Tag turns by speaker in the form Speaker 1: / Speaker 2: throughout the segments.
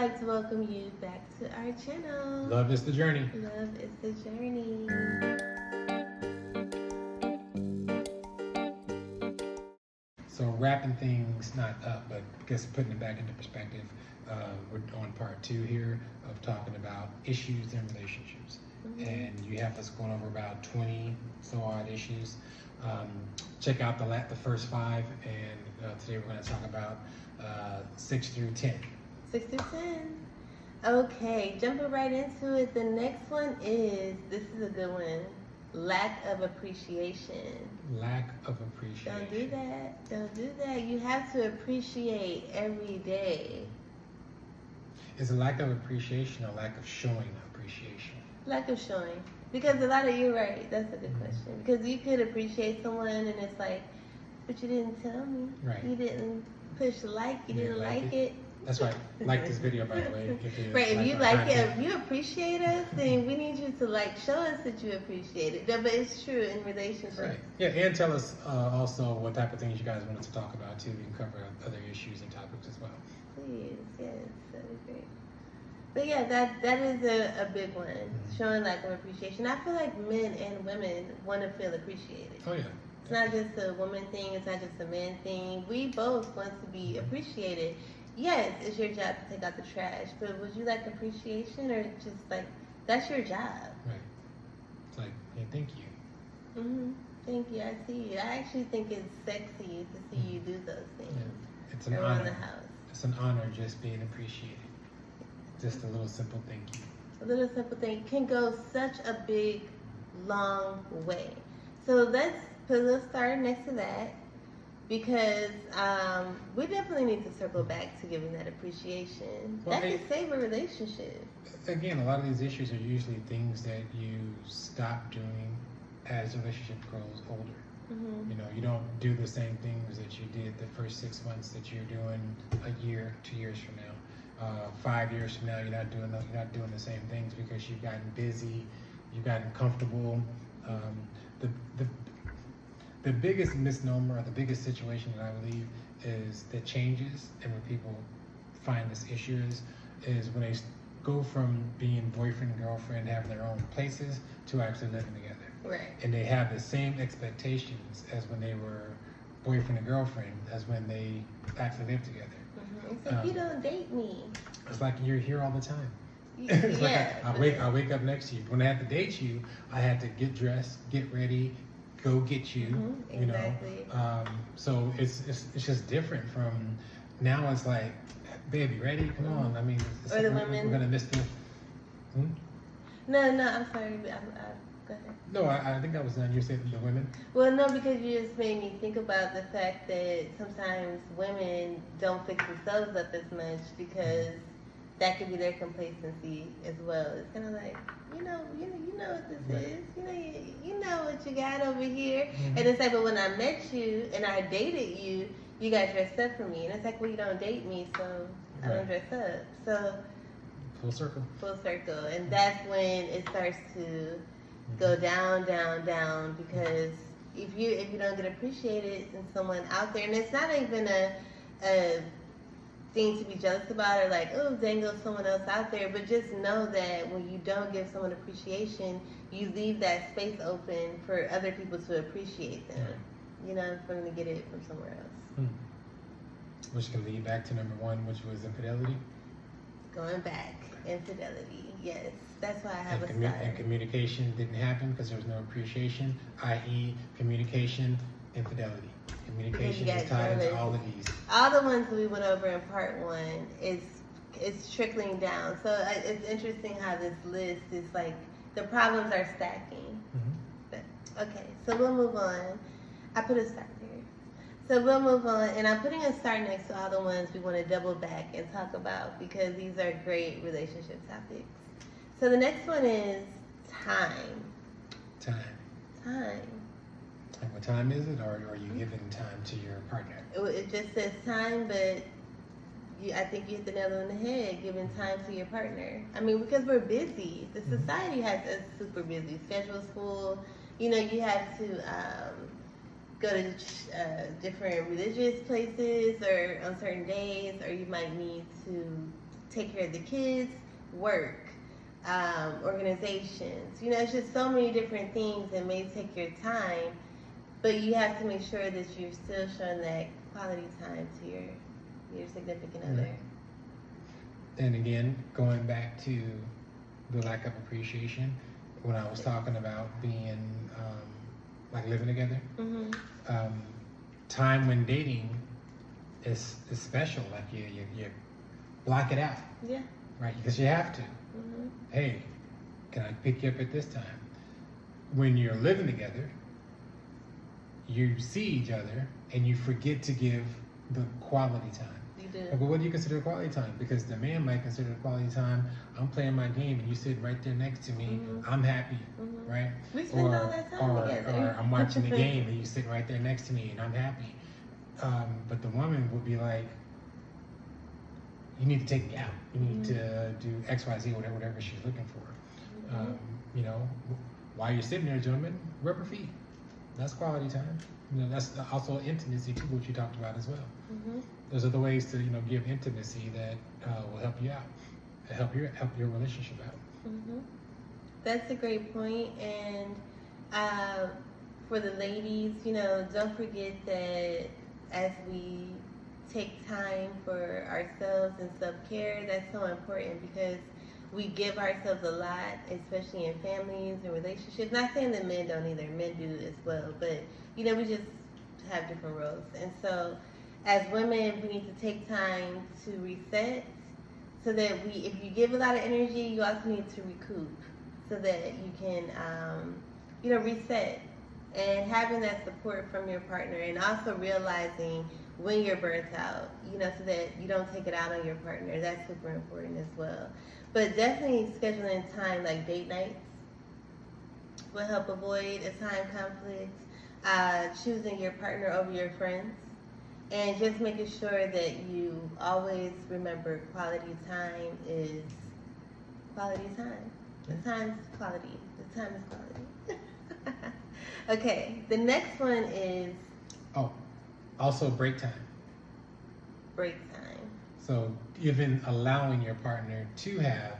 Speaker 1: like to welcome you back to our channel.
Speaker 2: Love is the journey.
Speaker 1: Love is the journey.
Speaker 2: So wrapping things not up, but I guess putting it back into perspective, we're on part 2 here of talking about issues in relationships. And you have us going over about 20 so odd issues. Check out the first 5, and today we're going to talk about 6 through 10.
Speaker 1: 6 through 10. Okay, jumping right into it. The next one is, this is a good one, lack of appreciation.
Speaker 2: Lack of appreciation.
Speaker 1: Don't do that. Don't do that. You have to appreciate every day.
Speaker 2: Is a lack of appreciation or lack of showing appreciation?
Speaker 1: Lack of showing. Because a lot of, you're right, that's a good question. Because you could appreciate someone and it's like, but you didn't tell me.
Speaker 2: Right.
Speaker 1: You didn't push like, you didn't like it.
Speaker 2: That's right. Like this video, by the way.
Speaker 1: If you like it, if you appreciate us, then we need you to show us that you appreciate it. But it's true in relationships.
Speaker 2: Right. Yeah, and tell us also what type of things you guys want us to talk about too. We can cover other issues and topics as well.
Speaker 1: Please, yes, that'd be great. But yeah, that is a big one. Showing lack of appreciation. I feel like men and women want to feel appreciated.
Speaker 2: Oh yeah.
Speaker 1: It's not just a woman thing. It's not just a man thing. We both want to be appreciated. Yes, it's your job to take out the trash, but would you like appreciation or just like, that's your job?
Speaker 2: Right. It's like, hey, thank you.
Speaker 1: Thank you, I see you. I actually think it's sexy to see you do those things.
Speaker 2: Yeah. It's an
Speaker 1: around
Speaker 2: honor.
Speaker 1: the house.
Speaker 2: It's an honor just being appreciated. Just a little simple thank you.
Speaker 1: A little simple thing can go such a big, long way. So let's put a little star next to that. Because we definitely need to circle back to giving that appreciation.
Speaker 2: Well,
Speaker 1: that can save a relationship.
Speaker 2: Again, a lot of these issues are usually things that you stop doing as the relationship grows older. You know, you don't do the same things that you did the first 6 months that you're doing a year, 2 years from now. 5 years from now, you're not doing the same things because you've gotten busy, you've gotten comfortable. The biggest misnomer or the biggest situation that I believe is that changes and when people find this issue is when they go from being boyfriend and girlfriend, having their own places, to actually living together.
Speaker 1: Right.
Speaker 2: And they have the same expectations as when they were boyfriend and girlfriend as when they actually lived together.
Speaker 1: It's like, you don't date me.
Speaker 2: It's like you're here all the time.
Speaker 1: It's
Speaker 2: like I wake up next to you. When I had to date you, I had to get dressed, get ready, go get you. You
Speaker 1: exactly.
Speaker 2: know. So it's just different from now. It's like, baby, ready? Come on. I mean,
Speaker 1: or the women.
Speaker 2: We're gonna miss this.
Speaker 1: No, I'm sorry. Go ahead.
Speaker 2: No, I think that was done. You said the women.
Speaker 1: Well, no, because you just made me think about the fact that sometimes women don't fix themselves up as much because that could be their complacency as well. It's kind of like, you know what this is. You know what you got over here. And it's like, but when I met you and I dated you, you got dressed up for me. And it's like, well, you don't date me, so I don't dress up. So
Speaker 2: full circle. Full
Speaker 1: circle. And that's when it starts to go down, down, down, because if you don't get appreciated in someone out there, and it's not even a thing to be jealous about or like, oh, dang, there's someone else out there, but just know that when you don't give someone appreciation, you leave that space open for other people to appreciate them. You know, for them to get it from somewhere else.
Speaker 2: Which can lead back to number 1, which was infidelity.
Speaker 1: Going back, infidelity, yes. That's why I have a star.
Speaker 2: And communication didn't happen because there was no appreciation, i.e. communication, infidelity. Communication is tied into all of these.
Speaker 1: All the ones we went over in part 1 is trickling down. So it's interesting how this list is like, the problems are stacking. But, okay, so we'll move on. I put a star here. So we'll move on, and I'm putting a star next to all the ones we want to double back and talk about because these are great relationship topics. So the next one is time. Time.
Speaker 2: Like what time is it, or are you giving time to your partner?
Speaker 1: It just says time, but I think you hit the nail on the head, giving time to your partner. I mean, because we're busy. The society has us super busy. Schedule's full. You know, you have to go to different religious places or on certain days, or you might need to take care of the kids, work, organizations. You know, it's just so many different things that may take your time, but you have to make sure that you're still showing that quality time to your significant other.
Speaker 2: And again, going back to the lack of appreciation, when I was talking about being like living together, time when dating is special. Like you block it out,
Speaker 1: Yeah.
Speaker 2: right? Because you have to. Hey, can I pick you up at this time? When you're living together, you see each other and you forget to give the quality time.
Speaker 1: You do.
Speaker 2: But what do you consider quality time? Because the man might consider quality time, I'm playing my game and you sit right there next to me, I'm happy, right?
Speaker 1: We spend all that time together.
Speaker 2: Or I'm watching the game and you sit right there next to me and I'm happy. But the woman would be like, you need to take me out. You need to do X, Y, Z, whatever she's looking for. You know, while you're sitting there, gentlemen, rub her feet. That's quality time. You know, that's also intimacy too, which you talked about as well. Those are the ways to, you know, give intimacy that will help you out, help your relationship out.
Speaker 1: That's a great point. And for the ladies, you know, don't forget that as we take time for ourselves and self-care, that's so important because we give ourselves a lot, especially in families and relationships. Not saying that men don't either, men do as well, but you know, we just have different roles. And so as women, we need to take time to reset so that if you give a lot of energy, you also need to recoup so that you can, you know, reset. And having that support from your partner and also realizing when you're burnt out, you know, so that you don't take it out on your partner. That's super important as well. But definitely scheduling time like date nights will help avoid a time conflict, choosing your partner over your friends, and just making sure that you always remember quality time is quality time. The time is quality. The time is quality. Okay, the next one is
Speaker 2: also break time.
Speaker 1: Break time.
Speaker 2: So even allowing your partner to have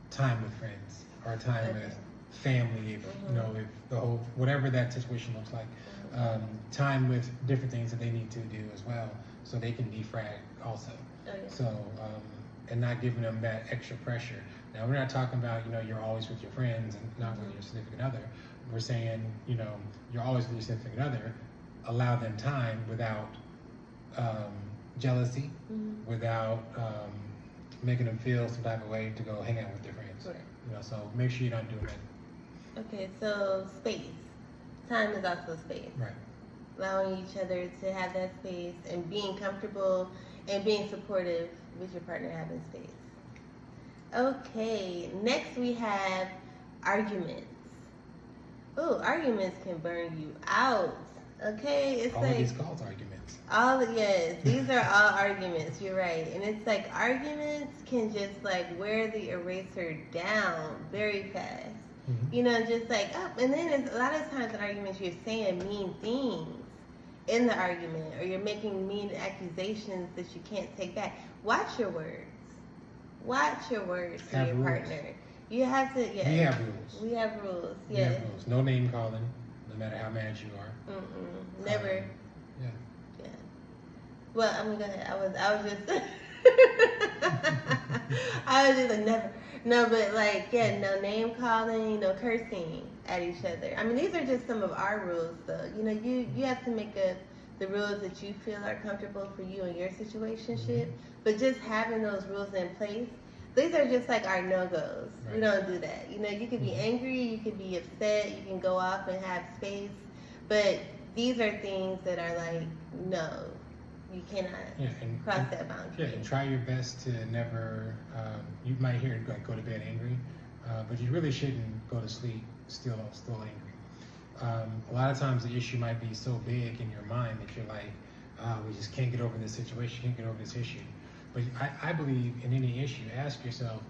Speaker 2: time with friends or time with family, if you know, if the whole whatever that situation looks like, time with different things that they need to do as well, so they can defrag also. So and not giving them that extra pressure. Now we're not talking about, you know, you're always with your friends and not with your significant other. We're saying, you know, you're always with your significant other. Allow them time without jealousy, without making them feel some type of way to go hang out with their friends.
Speaker 1: Right.
Speaker 2: You know, so make sure you're not doing that.
Speaker 1: Okay, so space. Time is also space.
Speaker 2: Right.
Speaker 1: Allowing each other to have that space and being comfortable and being supportive with your partner having space. Okay, next we have arguments. Oh, arguments can burn you out. Okay, it's
Speaker 2: all
Speaker 1: like
Speaker 2: of these calls arguments.
Speaker 1: yes, these are all arguments. You're right, and it's like arguments can just like wear the eraser down very fast. You know, just like up, and then it's, a lot of times in arguments you're saying mean things in the argument, or you're making mean accusations that you can't take back. Watch your words. Watch your words to your partner. You have to. Yeah.
Speaker 2: We have rules.
Speaker 1: We have rules.
Speaker 2: We
Speaker 1: Yeah.
Speaker 2: have rules. No name calling, no matter how mad you are.
Speaker 1: Never. Yeah. Well, I'm gonna go ahead. I was just. I was just like never. No, but like no name calling, no cursing at each other. I mean, these are just some of our rules, though. You know, you have to make the rules that you feel are comfortable for you and your situationship. But just having those rules in place, these are just like our no-goes. Right. We don't do that. You know, you could be angry, you could be upset, you can go off and have space. But these are things that are like, no, you cannot cross that boundary.
Speaker 2: Yeah, and try your best to never, you might hear it like go to bed angry, but you really shouldn't go to sleep still angry. A lot of times the issue might be so big in your mind that you're like, we just can't get over this situation, can't get over this issue. But I believe in any issue, ask yourself,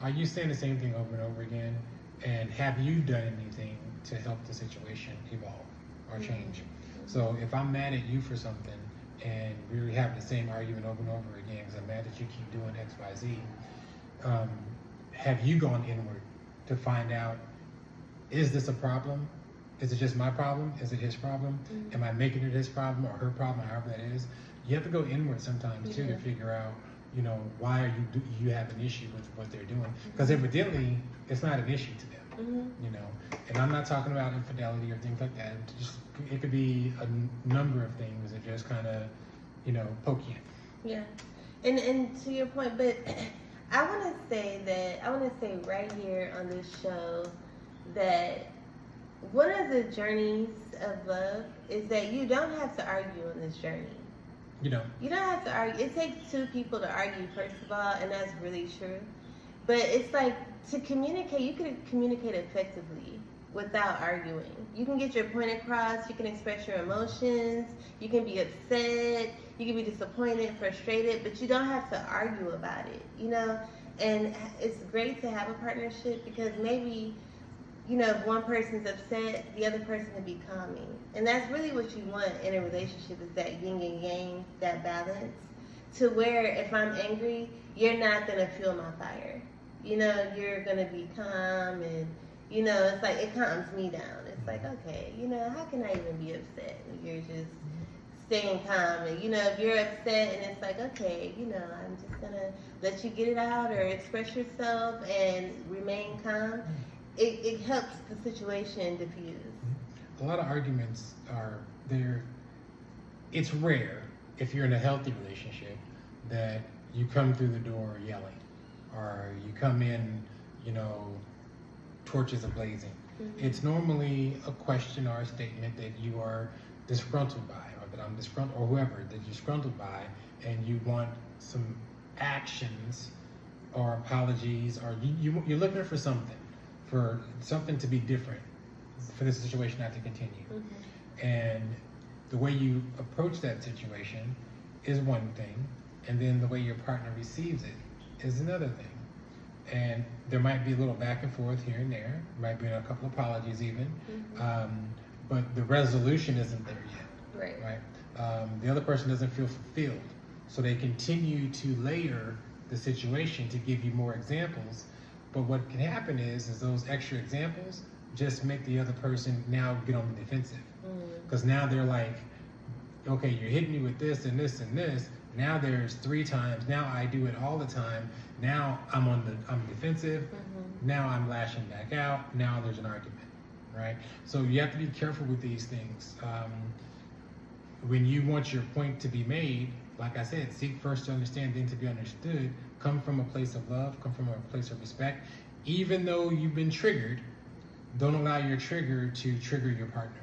Speaker 2: are you saying the same thing over and over again? And have you done anything to help the situation evolve or change? So if I'm mad at you for something and we're having the same argument over and over again because I'm mad that you keep doing X, Y, Z. Have you gone inward to find out, is this a problem? Is it just my problem? Is it his problem? Mm-hmm. Am I making it his problem or her problem, however that is? You have to go inward sometimes too to figure out, you know, why are you have an issue with what they're doing? Because evidently it's not an issue to them, you know. And I'm not talking about infidelity or things like that. It could be a number of things that just kind of, you know, poke you.
Speaker 1: Yeah, and to your point, but I want to say right here on this show that one of the journeys of love is that you don't have to argue on this journey. You don't have to argue. It takes two people to argue, first of all, and that's really true. But it's like, to communicate, you can communicate effectively without arguing. You can get your point across, you can express your emotions, you can be upset, you can be disappointed, frustrated, but you don't have to argue about it, you know? And it's great to have a partnership because maybe, you know, if one person's upset, the other person can be calming. And that's really what you want in a relationship, is that yin and yang, that balance, to where if I'm angry, you're not gonna fuel my fire. You know, you're gonna be calm, and, you know, it's like, it calms me down. It's like, okay, you know, how can I even be upset when you're just staying calm? And, you know, if you're upset and it's like, okay, you know, I'm just gonna let you get it out or express yourself and remain calm, it helps the situation diffuse.
Speaker 2: A lot of arguments are there. It's rare, if you're in a healthy relationship, that you come through the door yelling, or you come in, you know, torches ablazing. It's normally a question or a statement that you are disgruntled by, or that I'm disgruntled, or whoever that you're disgruntled by, and you want some actions or apologies, or you're looking for something to be different, for this situation not to continue. And the way you approach that situation is one thing, and then the way your partner receives it is another thing. And there might be a little back and forth here and there, might be a couple apologies even, but the resolution isn't there yet. Right? The other person doesn't feel fulfilled, so they continue to layer the situation to give you more examples. But what can happen is those extra examples just make the other person now get on the defensive. Because now they're like, okay, you're hitting me with this and this and this. Now there's 3 times. Now I do it all the time. Now I'm defensive. Now I'm lashing back out. Now there's an argument, right? So you have to be careful with these things. When you want your point to be made, like I said, seek first to understand, then to be understood. Come from a place of love. Come from a place of respect. Even though you've been triggered, don't allow your trigger to trigger your partner.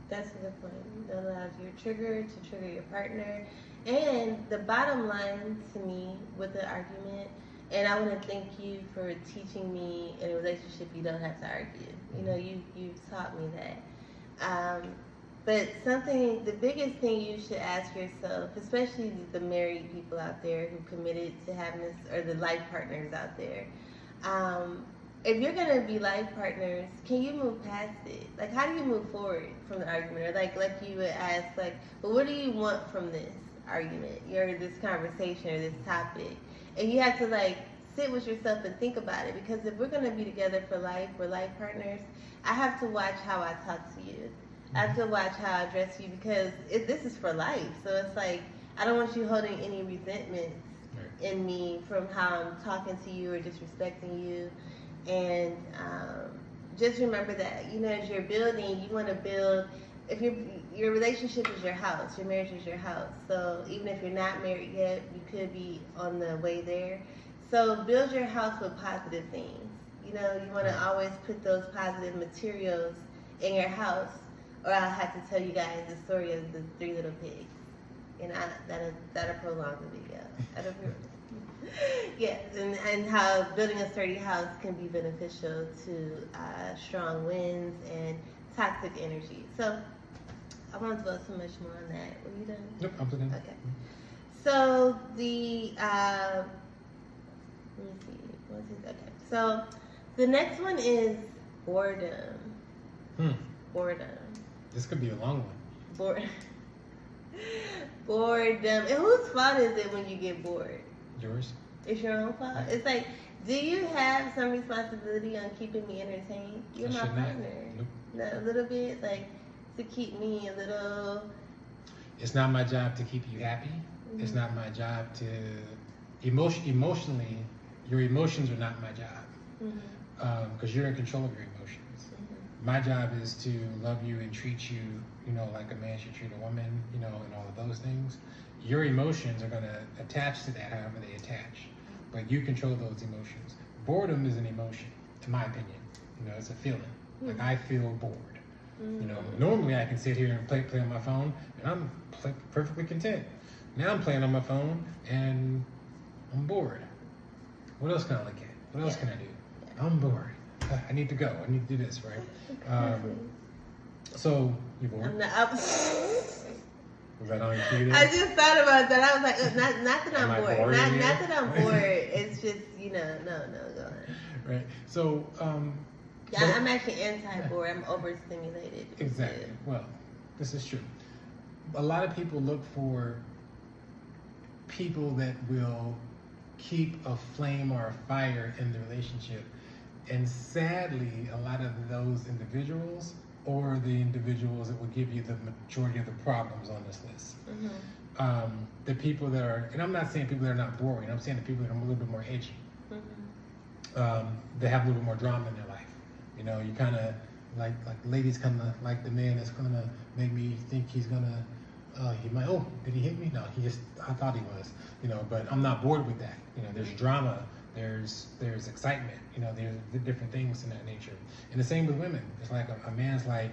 Speaker 1: That's a good point. Don't allow your trigger to trigger your partner. And the bottom line to me with the argument, and I want to thank you for teaching me in a relationship you don't have to argue. You know, you've taught me that. But the biggest thing you should ask yourself, especially the married people out there who committed to having this, or the life partners out there, if you're gonna be life partners, can you move past it? Like, how do you move forward from the argument? Or like you would ask, like, well, what do you want from this argument, or this conversation, or this topic? And you have to like sit with yourself and think about it, because if we're gonna be together for life, we're life partners. I have to watch how I talk to you. I have to watch how I address you, because this is for life. So it's like, I don't want you holding any resentments in me from how I'm talking to you or disrespecting you. And just remember that, you know, as you're building, you want to build, if your relationship is your house, your marriage is your house. So even if you're not married yet, you could be on the way there. So build your house with positive things. You know, you want to always put those positive materials in your house, or I'll have to tell you guys the story of the 3 little pigs. And that'll prolong the video. Yes, and how building a sturdy house can be beneficial to strong winds and toxic energy. So I won't dwell too much more on that. Were you done?
Speaker 2: Nope, I'm done.
Speaker 1: Okay. So the let me see. Okay. So the next one is boredom. Boredom.
Speaker 2: This could be a long one.
Speaker 1: Boredom. And whose fault is it when you get bored?
Speaker 2: Yours?
Speaker 1: It's your own fault. It's like, do you have some responsibility on keeping me entertained? You're my partner.
Speaker 2: Nope.
Speaker 1: No, a little bit, like, to keep me a little.
Speaker 2: It's not my job to keep you happy.
Speaker 1: Mm-hmm.
Speaker 2: It's not my job to emotionally. Your emotions are not my job because you're in control of your emotions.
Speaker 1: Mm-hmm.
Speaker 2: My job is to love you and treat you, like a man should treat a woman, and all of those things. Your emotions are going to attach to that however they attach, but you control those emotions. Boredom is an emotion, in my opinion. It's a feeling. Like I feel bored. Normally I can sit here and play on my phone, and I'm perfectly content. Now I'm playing on my phone, and I'm bored. What else can I look at? What else can I do? I'm bored. I need to go. I need to do this, right? So, you bored? Was that on your TV?
Speaker 1: I just thought about that. I was like, not that I'm
Speaker 2: Am I
Speaker 1: bored.
Speaker 2: boring
Speaker 1: Not
Speaker 2: you?
Speaker 1: that I'm bored. It's just, no, go on.
Speaker 2: Right. So,
Speaker 1: Yeah, I'm actually anti-bored. I'm overstimulated.
Speaker 2: Exactly. Well, this is true. A lot of people look for people that will keep a flame or a fire in the relationship. And sadly, a lot of those individuals or the individuals that will give you the majority of the problems on this list.
Speaker 1: Mm-hmm.
Speaker 2: The people that are, and I'm not saying people that are not boring, I'm saying the people that are a little bit more edgy.
Speaker 1: Mm-hmm.
Speaker 2: They have a little bit more drama in their life. You kind of like ladies kind of like the man that's gonna make me think he's gonna. He might. Oh, did he hit me? No, I thought he was. But I'm not bored with that. There's drama. There's excitement. There's different things in that nature. And the same with women. It's like a man's like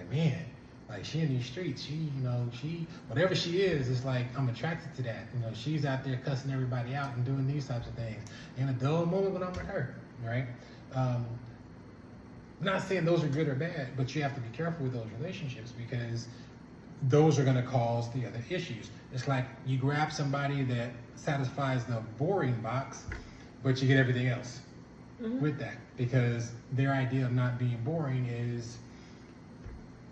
Speaker 2: man, like she in these streets. She whatever she is. It's like I'm attracted to that. She's out there cussing everybody out and doing these types of things. In a dull moment when I'm with her, right? Not saying those are good or bad, but you have to be careful with those relationships because those are going to cause the other issues. It's like you grab somebody that satisfies the boring box, but you get everything else with that because their idea of not being boring is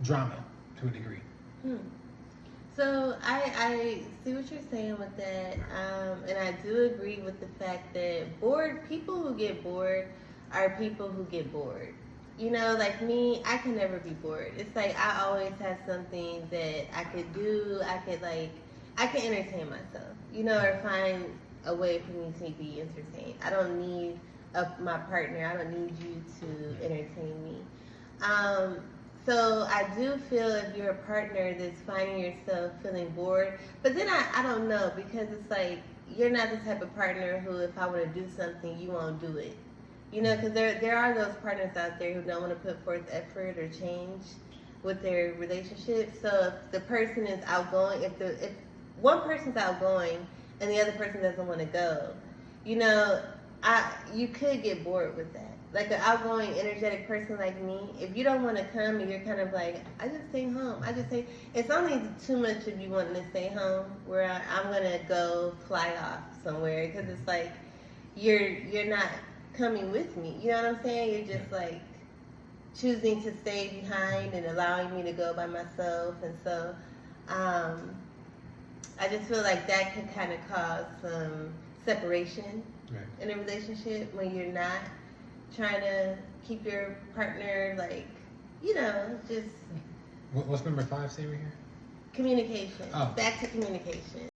Speaker 2: drama to a degree.
Speaker 1: So I see what you're saying with that, and I do agree with the fact that people who get bored are people who get bored. Like me, I can never be bored. It's like I always have something that I could do. I can entertain myself, or find a way for me to be entertained. I don't need my partner. I don't need you to entertain me. So I do feel if you're a partner that's finding yourself feeling bored, but then I don't know because it's like you're not the type of partner who if I want to do something, you won't do it. Because there are those partners out there who don't want to put forth effort or change with their relationship. So if the person is outgoing, if one person's outgoing and the other person doesn't want to go, you could get bored with that. Like an outgoing, energetic person like me, if you don't want to come and you're kind of like, I just stay home. It's only too much of you wanting to stay home where I'm gonna go fly off somewhere because it's like you're not coming with me. You know what I'm saying? You're just like choosing to stay behind and allowing me to go by myself. And so I just feel like that can kind of cause some separation in a relationship when you're not trying to keep your partner just
Speaker 2: What's number 5 say right here?
Speaker 1: communication.
Speaker 2: Oh.
Speaker 1: Back to communication.